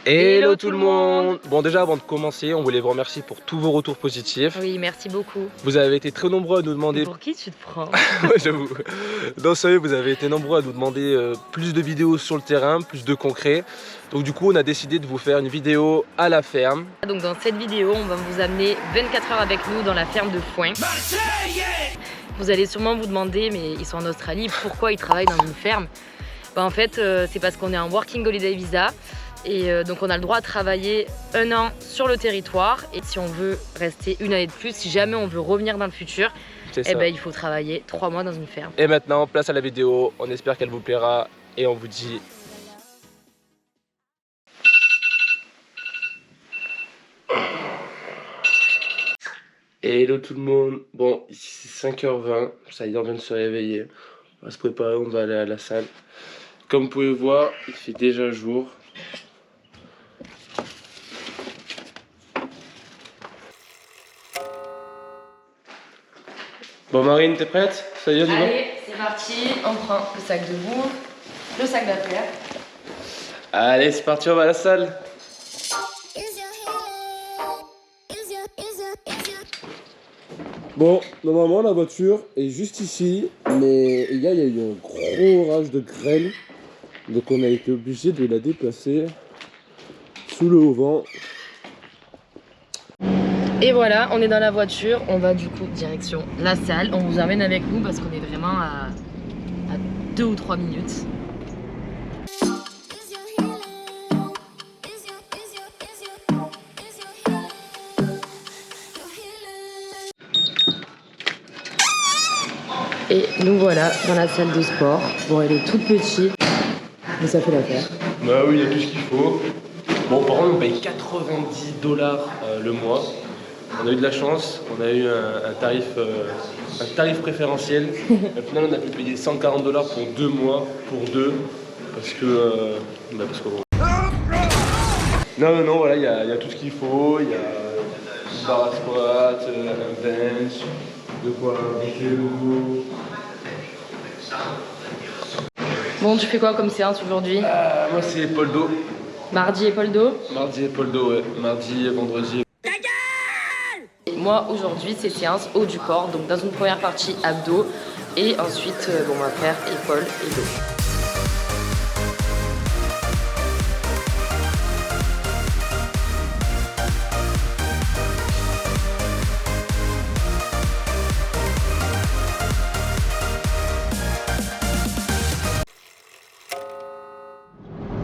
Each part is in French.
Hello tout le monde. Bon déjà avant de commencer, on voulait vous remercier pour tous vos retours positifs. Oui, merci beaucoup. Vous avez été très nombreux à nous demander... Pour qui tu te prends? Ouais, j'avoue. Non sérieux, vous avez été nombreux à nous demander plus de vidéos sur le terrain, plus de concret. Donc du coup on a décidé de vous faire une vidéo à la ferme. Donc dans cette vidéo, on va vous amener 24 heures avec nous dans la ferme de Foin. Vous allez sûrement vous demander, mais ils sont en Australie, pourquoi ils travaillent dans une ferme? En fait, c'est parce qu'on est en Working Holiday Visa. Et donc on a le droit à travailler 1 an sur le territoire. Et si on veut rester 1 année de plus, si jamais on veut revenir dans le futur, eh ben, il faut travailler 3 mois dans une ferme. Et maintenant, place à la vidéo. On espère qu'elle vous plaira. Et on vous dit... Hello tout le monde. Bon, ici c'est 5h20. Ça y est, on vient de se réveiller. On va se préparer, on va aller à la salle. Comme vous pouvez voir, il fait déjà jour. Bon Marine, t'es prête? Ça y est, on y va? Allez, c'est parti. On prend le sac de boue, le sac d'affaires. Allez, c'est parti, on va à la salle. Bon, normalement la voiture est juste ici, mais il y a eu un gros orage de grêle, donc on a été obligé de la déplacer sous le haut vent. Et voilà, on est dans la voiture, on va du coup direction la salle. On vous emmène avec nous parce qu'on est vraiment à 2 ou 3 minutes. Et nous voilà dans la salle de sport. Bon, elle est toute petite, mais ça fait l'affaire. Bah oui, il y a tout ce qu'il faut. Bon, par contre, on paye 90 $ le mois. On a eu de la chance, on a eu un tarif préférentiel. Au final, on a pu payer 140 $ pour 2 mois, pour 2, parce que... Non, voilà, il y a tout ce qu'il faut. Il y a une barre à squat, un bench, de quoi monter le dos. Bon, tu fais quoi comme séance aujourd'hui? Moi, c'est épaule dos. Mardi, épaule dos? Mardi, épaule dos, ouais. Mardi, vendredi. Moi aujourd'hui c'est séance haut du corps, donc dans une première partie abdos et ensuite on va faire épaules et dos.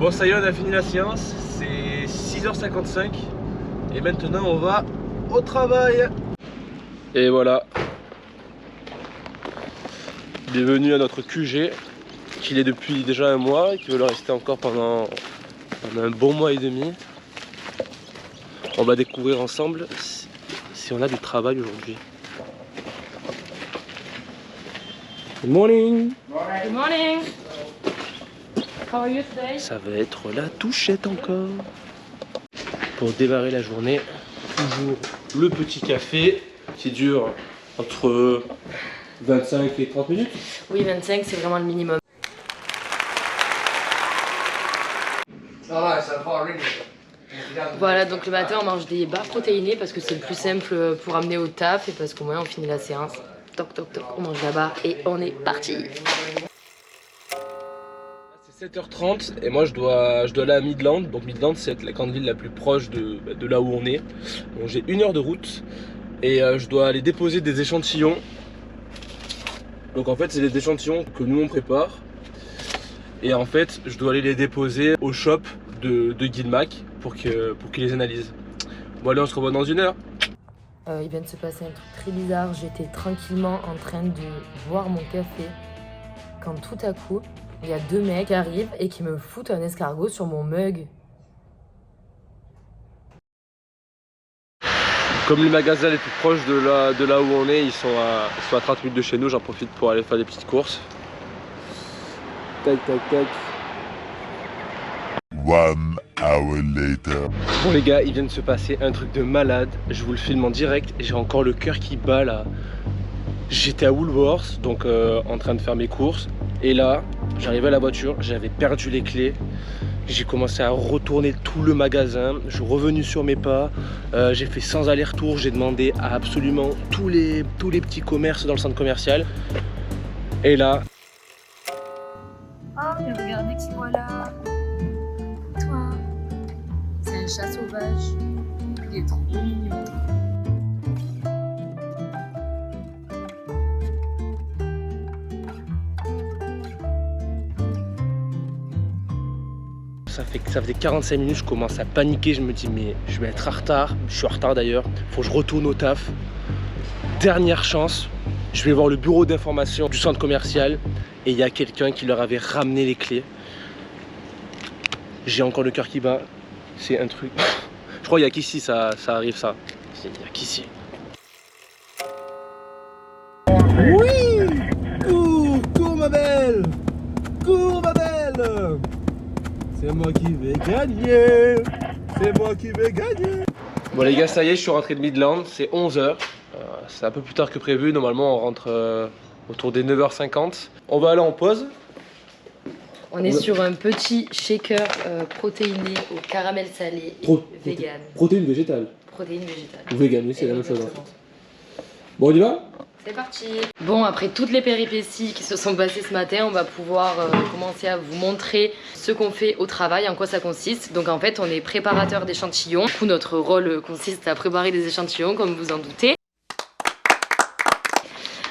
Bon ça y est, on a fini la séance, c'est 6h55 et maintenant on va au travail. Et voilà. Bienvenue à notre QG, qu'il est depuis déjà 1 mois et qui veut le rester encore pendant un bon mois et demi. On va découvrir ensemble si on a du travail aujourd'hui. Good morning. Good morning. How are you today? Ça va être la touchette encore. Pour démarrer la journée, toujours le petit café qui dure entre 25 et 30 minutes. Oui, 25 c'est vraiment le minimum. Voilà, donc le matin on mange des barres protéinées parce que c'est le plus simple pour amener au taf et parce qu'au moins on finit la séance. Toc toc toc, on mange la barre et on est parti. C'est 7h30 et moi je dois aller à Midland. Donc Midland c'est la grande ville la plus proche de là où on est. Donc j'ai 1 heure de route et je dois aller déposer des échantillons. Donc en fait c'est des échantillons que nous on prépare. Et en fait je dois aller les déposer au shop de Guilmac pour qu'il les analyse. Bon allez, on se revoit dans 1 heure. Il vient de se passer un truc très bizarre. J'étais tranquillement en train de boire mon café quand tout à coup il y a 2 mecs qui arrivent et qui me foutent un escargot sur mon mug. Comme le magasin est plus proche de là où on est, ils sont à 30 minutes de chez nous, j'en profite pour aller faire des petites courses. Tac tac tac. 1 hour later. Bon les gars, il vient de se passer un truc de malade, je vous le filme en direct et j'ai encore le cœur qui bat là. J'étais à Woolworths, donc en train de faire mes courses. Et là, j'arrivais à la voiture, j'avais perdu les clés. J'ai commencé à retourner tout le magasin, je suis revenu sur mes pas, j'ai fait 100 allers-retours, j'ai demandé à absolument tous les petits commerces dans le centre commercial. Et là... Oh, mais regardez qui voilà. Toi, c'est un chat sauvage. Il est trop mignon. Ça faisait 45 minutes, je commence à paniquer, je me dis mais je vais être en retard, je suis en retard d'ailleurs, faut que je retourne au taf. Dernière chance, je vais voir le bureau d'information du centre commercial et il y a quelqu'un qui leur avait ramené les clés. J'ai encore le cœur qui bat, c'est un truc. Je crois qu'il n'y a qu'ici ça arrive ça. Il n'y a qu'ici. Oui! Cours ma belle! Cours ma belle! C'est moi qui vais gagner! C'est moi qui vais gagner! Bon les gars, ça y est, je suis rentré de Midland, c'est 11h. C'est un peu plus tard que prévu, normalement on rentre autour des 9h50. On va aller en pause. On est sur un petit shaker protéiné au caramel salé et vegan. Protéine végétale. Protéine végétale. Ou vegan, oui, c'est la même chose. Bon, on y va? C'est parti. Bon, après toutes les péripéties qui se sont passées ce matin, on va pouvoir commencer à vous montrer ce qu'on fait au travail, en quoi ça consiste. Donc en fait, on est préparateur d'échantillons. Du coup, notre rôle consiste à préparer des échantillons, comme vous en doutez.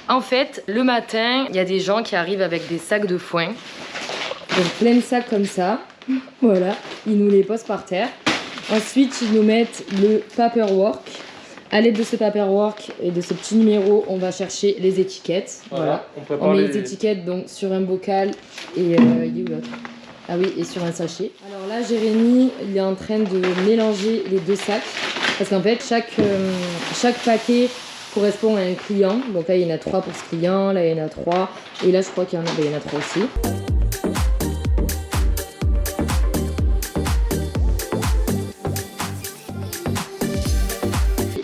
En fait, le matin, il y a des gens qui arrivent avec des sacs de foin. Donc plein de sacs comme ça. Voilà, ils nous les posent par terre. Ensuite, ils nous mettent le paperwork. À l'aide de ce paperwork et de ce petit numéro, on va chercher les étiquettes. Voilà. On met les étiquettes donc sur un bocal et il est où l'autre? Ah oui, et sur un sachet. Alors là, Jérémy, il est en train de mélanger les deux sacs parce qu'en fait, chaque paquet correspond à un client. Donc là, il y en a 3 pour ce client, là, il y en a 3 et là, je crois qu'il y en a 3 aussi.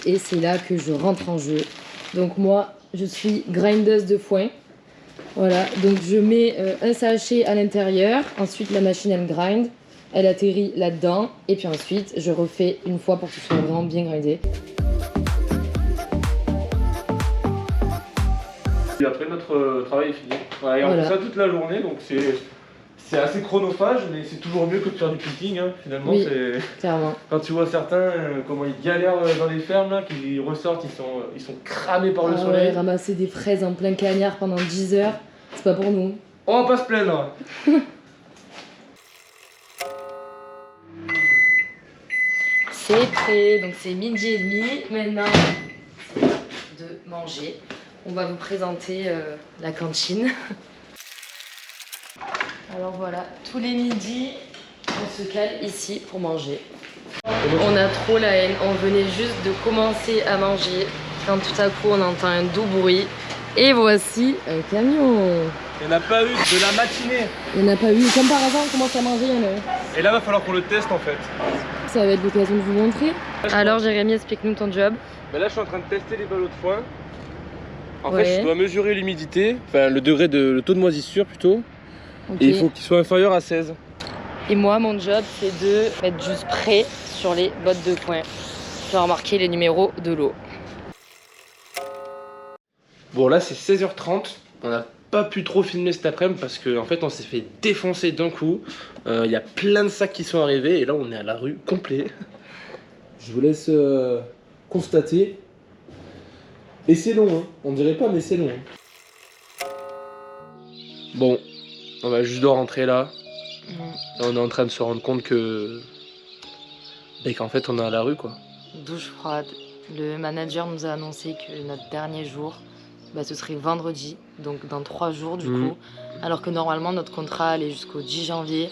Et c'est là que je rentre en jeu. Donc moi, je suis grindeuse de foin. Voilà, donc je mets un sachet à l'intérieur. Ensuite, la machine, elle grind. Elle atterrit là-dedans. Et puis ensuite, je refais une fois pour que ce soit vraiment bien grindé. Et après, notre travail est fini. Ouais, et on fait ça toute la journée, donc c'est assez chronophage, mais c'est toujours mieux que de faire du picking, hein. Finalement. Oui, c'est clairement. Quand tu vois certains, comment ils galèrent dans les fermes, là, qui ressortent, ils sont cramés par le soleil. Ouais, ramasser des fraises en plein cagnard pendant 10 heures, c'est pas pour nous. On va pas se plaindre. C'est prêt, donc c'est midi et demi. Maintenant, c'est l'heure de manger. On va vous présenter la cantine. Alors voilà, tous les midis, on se cale ici pour manger. On a trop la haine, on venait juste de commencer à manger quand tout à coup on entend un doux bruit. Et voici un camion. Il n'y en a pas eu de la matinée. Il n'y en a pas eu, comme par hasard on commence à manger, il y en a eu. Et là, va falloir qu'on le teste en fait. Ça va être l'occasion de vous montrer. Alors Jérémy, explique-nous ton job. Ben là, je suis en train de tester les ballots de foin. En Ouais. fait, je dois mesurer l'humidité, enfin le taux de moisissure plutôt. Okay. Et il faut qu'il soit inférieur à 16. Et moi, mon job, c'est de mettre du spray sur les bottes de foin. Je vais remarquer les numéros de l'eau. Bon, là, c'est 16h30. On n'a pas pu trop filmer cet après-midi parce qu'en fait, on s'est fait défoncer d'un coup. Il y a plein de sacs qui sont arrivés et là, on est à la rue complet. Je vous laisse constater. Et c'est long, hein. On dirait pas, mais c'est long. Hein. Bon, on va juste doit rentrer là. Là, on est en train de se rendre compte que... Et qu'en fait, on est à la rue, quoi. Douche froide. Le manager nous a annoncé que notre dernier jour, ce serait vendredi, donc dans 3 jours du coup. Alors que normalement, notre contrat allait jusqu'au 10 janvier.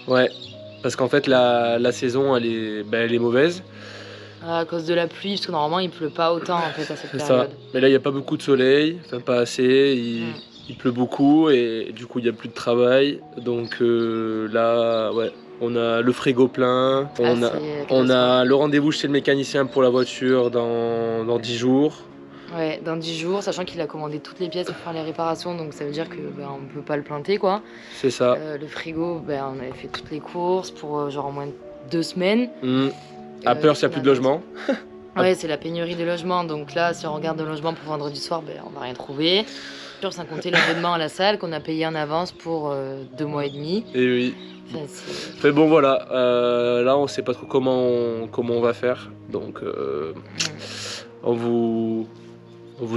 Ouais, parce qu'en fait, la saison, elle est mauvaise. À cause de la pluie, parce que normalement, il pleut pas autant en fait à cette période. Ça. Mais là, il n'y a pas beaucoup de soleil, enfin pas assez. Il pleut beaucoup et du coup, il n'y a plus de travail. Donc là, ouais, on a le frigo plein. On a le rendez-vous chez le mécanicien pour la voiture dans 10 jours. Ouais, dans 10 jours, sachant qu'il a commandé toutes les pièces pour faire les réparations, donc ça veut dire que on peut pas le planter quoi. C'est ça. Le frigo, on avait fait toutes les courses pour genre au moins 2 semaines. À peur s'il n'y a plus de logement. Ouais, c'est la pénurie de logements, donc là si on regarde le logement pour vendredi soir, on va rien trouver. Sans compter l'abonnement à la salle qu'on a payé en avance pour 2 mois et demi. Et oui. Mais bon voilà, là on sait pas trop comment on va faire, donc on vous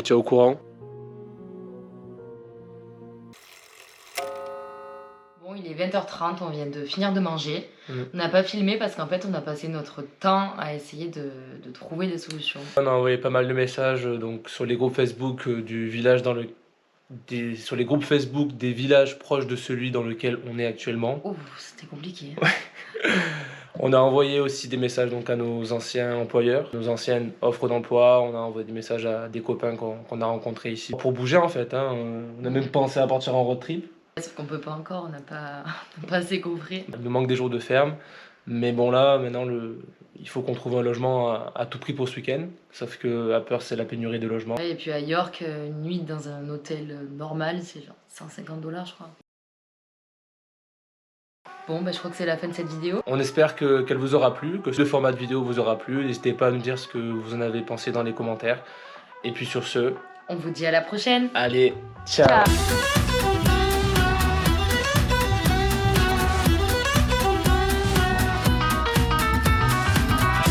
tient au courant. Bon, il est 20h30, on vient de finir de manger. On n'a pas filmé parce qu'en fait on a passé notre temps à essayer de trouver des solutions. On a envoyé pas mal de messages donc, sur les groupes Facebook du village sur les groupes Facebook des villages proches de celui dans lequel on est actuellement. Oh, c'était compliqué. Ouais. On a envoyé aussi des messages donc, à nos anciens employeurs, nos anciennes offres d'emploi. On a envoyé des messages à des copains qu'on a rencontrés ici. Pour bouger en fait, hein. On a même pensé à partir en road trip. Sauf qu'on peut pas encore, on n'a pas assez coffré. Il nous manque des jours de ferme. Mais bon là, maintenant, il faut qu'on trouve un logement à tout prix pour ce week-end. Sauf qu'à Perth, c'est la pénurie de logements. Ouais, et puis à York, une nuit dans un hôtel normal, c'est genre $150 je crois. Bon, je crois que c'est la fin de cette vidéo. On espère qu'elle vous aura plu, que ce format de vidéo vous aura plu. N'hésitez pas à nous dire ce que vous en avez pensé dans les commentaires. Et puis sur ce... On vous dit à la prochaine. Allez, ciao.